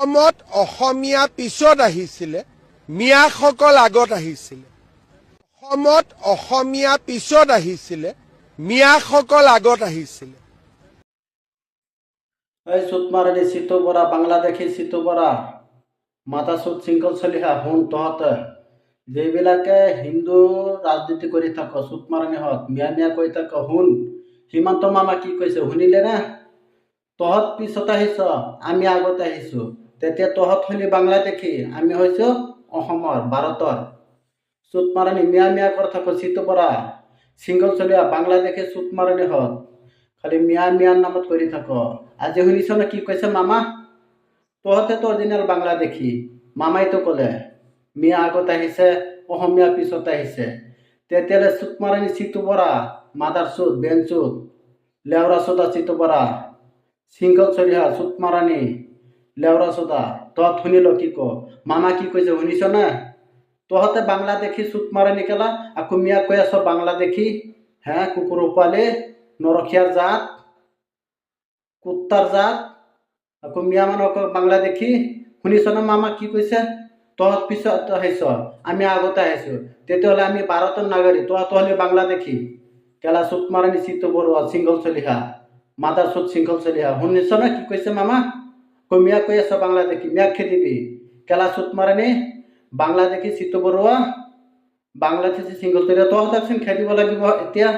অসমত অসমীয়া পিছত আহিছিলে, মিয়াসকল আগত আহিছিলে। অসমত অসমীয়া পিছত আহিছিলে, মিয়াসকল আগত আহিছিলে। এই সুতমারানি চিতবরা বাংলাদেশী চিতবরা মাথা সুত সিংকল চলিহা হুন তহতে যেবিলাকে হিন্দু রাজনীতি কৰি থাক সুতমারানি হত মিয়া মিয়া কৈ থাক হুন হিমন্ত মামা কি কৈছে শুনিলে না? তহত পিছত আহিছ, আমি আগত আহিছো। তেতিয়া তহত হলি বাংলাদেশী, আমি হৈছো অসমৰ ভাৰতৰ। সুতমাৰানি মিয়া মিয়া কৰি থাক চিতবৰা সিংগল চলিয়া বাংলাদেশী সুতমাৰানি হত খালি মিয়া মিয়াৰ নামত কৰি থাক। আজি শুনিছ না কি কৈছে মামা? তহঁতে তো অৰিজিনেল বাংলাদেশী। মামাই তো ক'লে মিয়া আগত আহিছে, অসমীয়া পিছত আহিছে। তেতিয়াহ'লে সুতমাৰানি চিতুবৰা মাদাৰ চুত বেন চুত লেওৰা চোদা চিতুবৰা সিংগল চলিহা সুতমাৰানি লেওৰা চোদা তহঁত শুনিল কি ক? মামা কি কৈছে শুনিছ না? তহঁতে বাংলাদেশী সুতমাৰানি কেলা আকৌ মিয়া কৈ আছ বাংলাদেশী। হে কুকুৰ পোৱালি, নৰখীয়াৰ জাত, কুত্তাৰ জাত, আকৌ মিয়া মানুহক বাংলাদেশী। শুনিছ না মামা কি কৈছে? তহঁত পিছত আহিছ, আমি আগতে আহিছো। তেতিয়াহ'লে আমি ভাৰতৰ নাগৰিক, তহঁত হলি বাংলাদেশী। কেলা সুতমাৰানি চিতু বৰুৱা সিংগল চলিহা মাদাৰ চুত সিংগল চলিহা। শুনিছ না কি কৈছে মামা? মিয়া কৈ আছ বাংলাদেশী, মিয়াক খেদিবি। কেলা সুতমাৰানি বাংলাদেশী চিতু বৰুৱা বাংলাদেশী সিংগল চলিহা। তহঁতক খেদিব লাগিব এতিয়া।